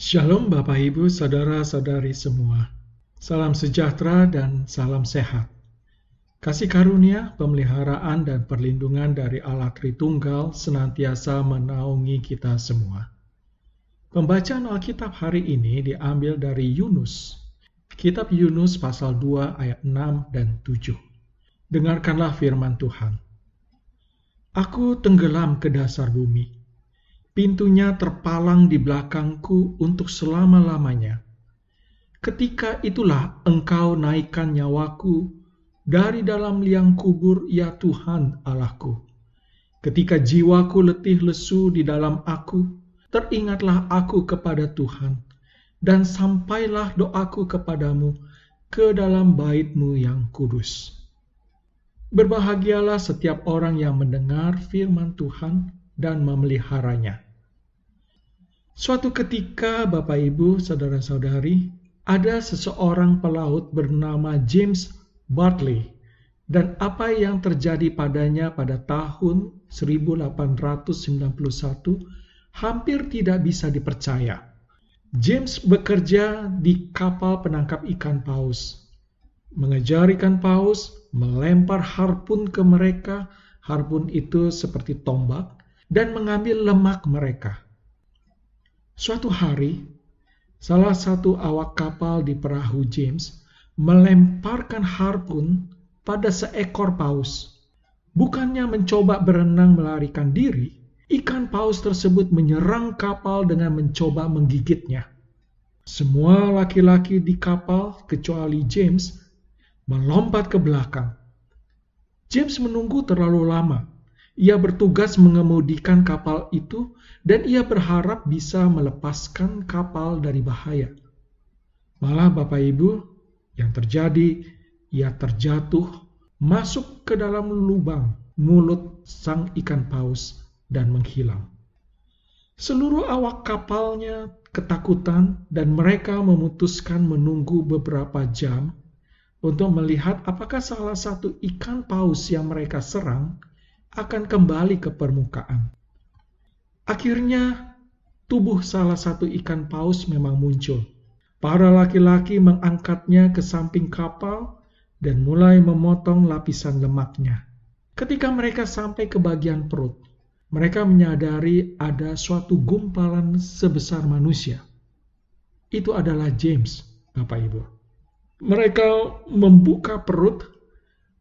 Shalom Bapak Ibu, Saudara-saudari semua. Salam sejahtera dan salam sehat. Kasih karunia, pemeliharaan dan perlindungan dari Allah Tritunggal senantiasa menaungi kita semua. Pembacaan Alkitab hari ini diambil dari Yunus. Kitab Yunus pasal 2 ayat 6 dan 7. Dengarkanlah firman Tuhan. Aku tenggelam ke dasar bumi. Pintunya terpalang di belakangku untuk selama-lamanya. Ketika itulah Engkau naikkan nyawaku dari dalam liang kubur, ya Tuhan Allahku. Ketika jiwaku letih lesu di dalam aku, teringatlah aku kepada Tuhan, dan sampailah doaku kepadamu ke dalam bait-Mu yang kudus. Berbahagialah setiap orang yang mendengar firman Tuhan dan memeliharanya. Suatu ketika, Bapak Ibu, Saudara-saudari, ada seseorang pelaut bernama James Bartley, dan apa yang terjadi padanya pada tahun 1891 hampir tidak bisa dipercaya. James bekerja di kapal penangkap ikan paus, mengejar ikan paus, melempar harpun ke mereka, harpun itu seperti tombak, dan mengambil lemak mereka. Suatu hari, salah satu awak kapal di perahu James melemparkan harpun pada seekor paus. Bukannya mencoba berenang melarikan diri, ikan paus tersebut menyerang kapal dengan mencoba menggigitnya. Semua laki-laki di kapal, kecuali James, melompat ke belakang. James menunggu terlalu lama. Ia bertugas mengemudikan kapal itu dan ia berharap bisa melepaskan kapal dari bahaya. Malah Bapak Ibu, yang terjadi, ia terjatuh masuk ke dalam lubang mulut sang ikan paus dan menghilang. Seluruh awak kapalnya ketakutan dan mereka memutuskan menunggu beberapa jam untuk melihat apakah salah satu ikan paus yang mereka serang akan kembali ke permukaan. Akhirnya, tubuh salah satu ikan paus memang muncul. Para laki-laki mengangkatnya ke samping kapal dan mulai memotong lapisan lemaknya. Ketika mereka sampai ke bagian perut, mereka menyadari ada suatu gumpalan sebesar manusia. Itu adalah James, Bapak Ibu. Mereka membuka perut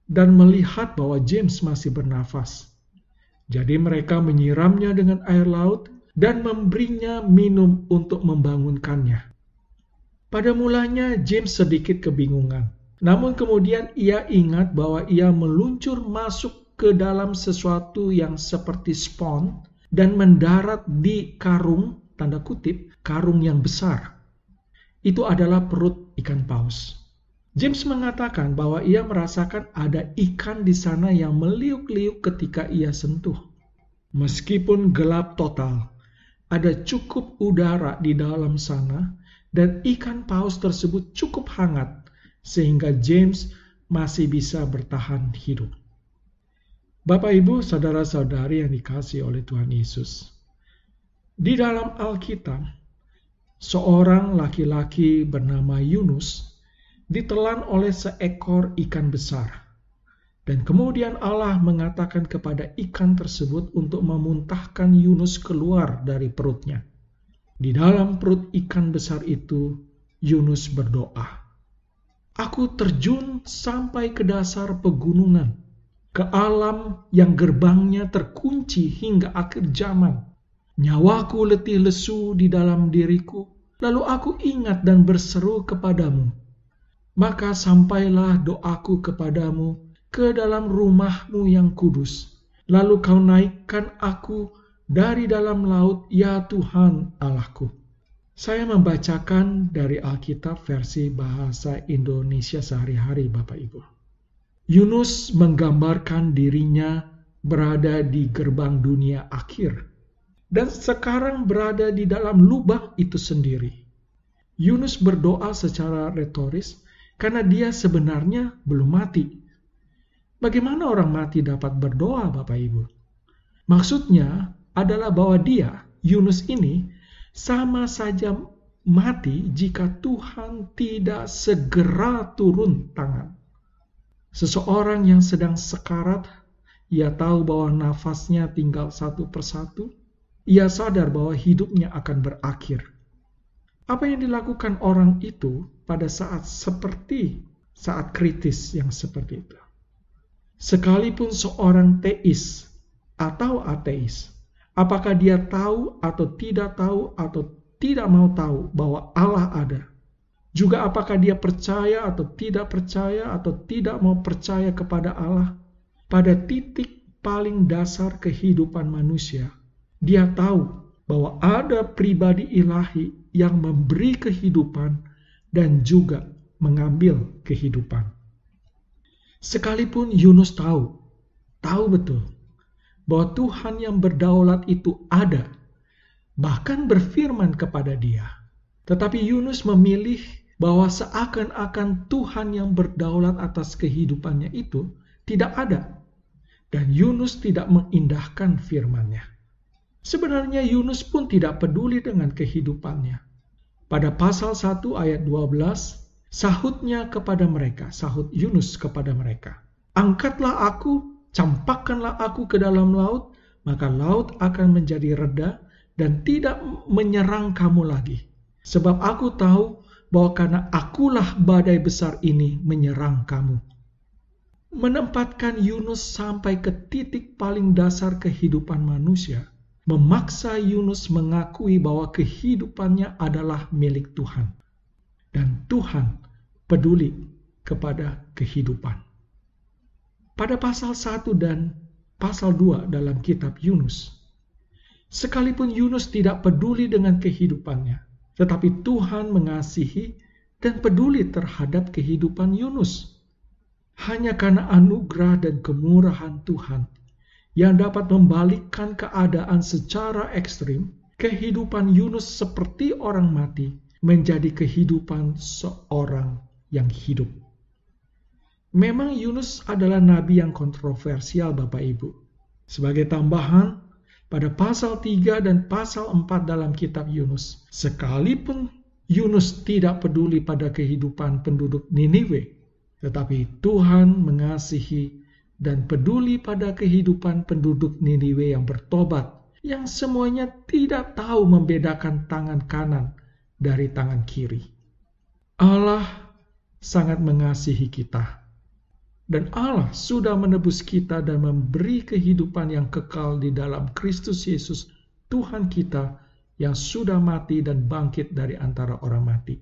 dan melihat bahwa James masih bernafas. Jadi mereka menyiramnya dengan air laut dan memberinya minum untuk membangunkannya. Pada mulanya James sedikit kebingungan. Namun kemudian ia ingat bahwa ia meluncur masuk ke dalam sesuatu yang seperti spons dan mendarat di karung, tanda kutip, karung yang besar. Itu adalah perut ikan paus. James mengatakan bahwa ia merasakan ada ikan di sana yang meliuk-liuk ketika ia sentuh. Meskipun gelap total, ada cukup udara di dalam sana dan ikan paus tersebut cukup hangat sehingga James masih bisa bertahan hidup. Bapak Ibu, saudara-saudari yang dikasihi oleh Tuhan Yesus. Di dalam Alkitab, seorang laki-laki bernama Yunus ditelan oleh seekor ikan besar. Dan kemudian Allah mengatakan kepada ikan tersebut untuk memuntahkan Yunus keluar dari perutnya. Di dalam perut ikan besar itu, Yunus berdoa, "Aku terjun sampai ke dasar pegunungan, ke alam yang gerbangnya terkunci hingga akhir zaman. Nyawaku letih lesu di dalam diriku, lalu aku ingat dan berseru kepadamu. Maka sampailah doaku kepadamu ke dalam rumah-Mu yang kudus. Lalu Kau naikkan aku dari dalam laut, ya Tuhan Allahku." Saya membacakan dari Alkitab versi bahasa Indonesia sehari-hari, Bapak Ibu. Yunus menggambarkan dirinya berada di gerbang dunia akhir dan sekarang berada di dalam lubang itu sendiri. Yunus berdoa secara retoris karena dia sebenarnya belum mati. Bagaimana orang mati dapat berdoa, Bapak Ibu? Maksudnya adalah bahwa dia, Yunus ini, sama saja mati jika Tuhan tidak segera turun tangan. Seseorang yang sedang sekarat, ia tahu bahwa nafasnya tinggal satu persatu, ia sadar bahwa hidupnya akan berakhir. Apa yang dilakukan orang itu pada saat kritis yang seperti itu? Sekalipun seorang teis atau ateis, apakah dia tahu atau tidak mau tahu bahwa Allah ada? Juga apakah dia percaya atau tidak percaya atau tidak mau percaya kepada Allah? Pada titik paling dasar kehidupan manusia, dia tahu bahwa ada pribadi ilahi yang memberi kehidupan dan juga mengambil kehidupan. Sekalipun Yunus tahu betul bahwa Tuhan yang berdaulat itu ada, bahkan berfirman kepada dia. Tetapi Yunus memilih bahwa seakan-akan Tuhan yang berdaulat atas kehidupannya itu tidak ada. Dan Yunus tidak mengindahkan firman-Nya. Sebenarnya Yunus pun tidak peduli dengan kehidupannya. Pada pasal 1 ayat 12, sahut Yunus kepada mereka, "Angkatlah aku, campakkanlah aku ke dalam laut, maka laut akan menjadi reda dan tidak menyerang kamu lagi. Sebab aku tahu bahwa karena akulah badai besar ini menyerang kamu." Menempatkan Yunus sampai ke titik paling dasar kehidupan manusia, memaksa Yunus mengakui bahwa kehidupannya adalah milik Tuhan. Dan Tuhan peduli kepada kehidupan. Pada pasal 1 dan pasal 2 dalam kitab Yunus, sekalipun Yunus tidak peduli dengan kehidupannya, tetapi Tuhan mengasihi dan peduli terhadap kehidupan Yunus. Hanya karena anugerah dan kemurahan Tuhan yang dapat membalikkan keadaan secara ekstrim, kehidupan Yunus seperti orang mati menjadi kehidupan seorang yang hidup. Memang Yunus adalah nabi yang kontroversial, Bapak Ibu. Sebagai tambahan, pada pasal 3 dan pasal 4 dalam kitab Yunus, sekalipun Yunus tidak peduli pada kehidupan penduduk Niniwe, tetapi Tuhan mengasihi dan peduli pada kehidupan penduduk Niniwe yang bertobat, yang semuanya tidak tahu membedakan tangan kanan dari tangan kiri. Allah sangat mengasihi kita, dan Allah sudah menebus kita dan memberi kehidupan yang kekal di dalam Kristus Yesus, Tuhan kita yang sudah mati dan bangkit dari antara orang mati.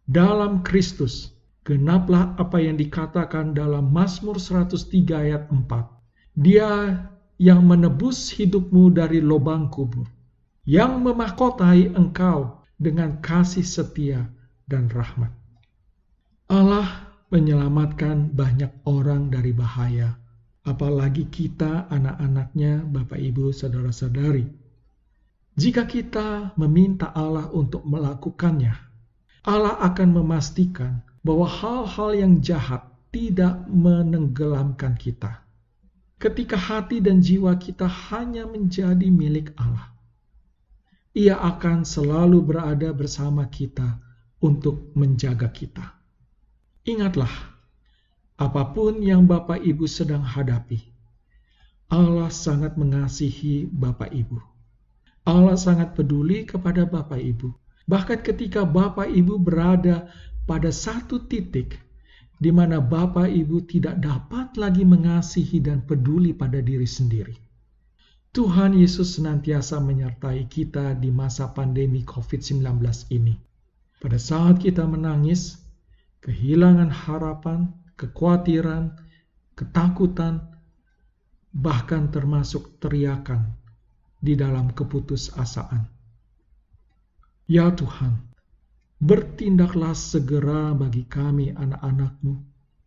Dalam Kristus, genaplah apa yang dikatakan dalam Mazmur 103 ayat 4. Dia yang menebus hidupmu dari lubang kubur, yang memahkotai engkau dengan kasih setia dan rahmat. Allah menyelamatkan banyak orang dari bahaya, apalagi kita anak-anaknya, Bapak Ibu, saudara-saudari. Jika kita meminta Allah untuk melakukannya, Allah akan memastikan bahwa hal-hal yang jahat tidak menenggelamkan kita. Ketika hati dan jiwa kita hanya menjadi milik Allah, Ia akan selalu berada bersama kita untuk menjaga kita. Ingatlah, apapun yang Bapak Ibu sedang hadapi, Allah sangat mengasihi Bapak Ibu. Allah sangat peduli kepada Bapak Ibu. Bahkan ketika Bapak Ibu berada pada satu titik di mana Bapak Ibu tidak dapat lagi mengasihi dan peduli pada diri sendiri. Tuhan Yesus senantiasa menyertai kita di masa pandemi COVID-19 ini. Pada saat kita menangis, kehilangan harapan, kekhawatiran, ketakutan, bahkan termasuk teriakan di dalam keputusasaan. Ya Tuhan, bertindaklah segera bagi kami anak-anak-Mu,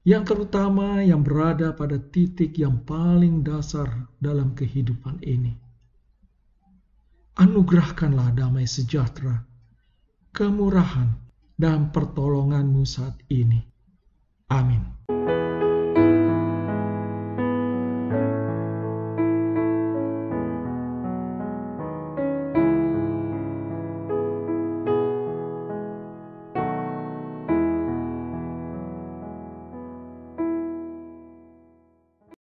yang terutama yang berada pada titik yang paling dasar dalam kehidupan ini. Anugerahkanlah damai sejahtera, kemurahan, dan pertolongan-Mu saat ini. Amin.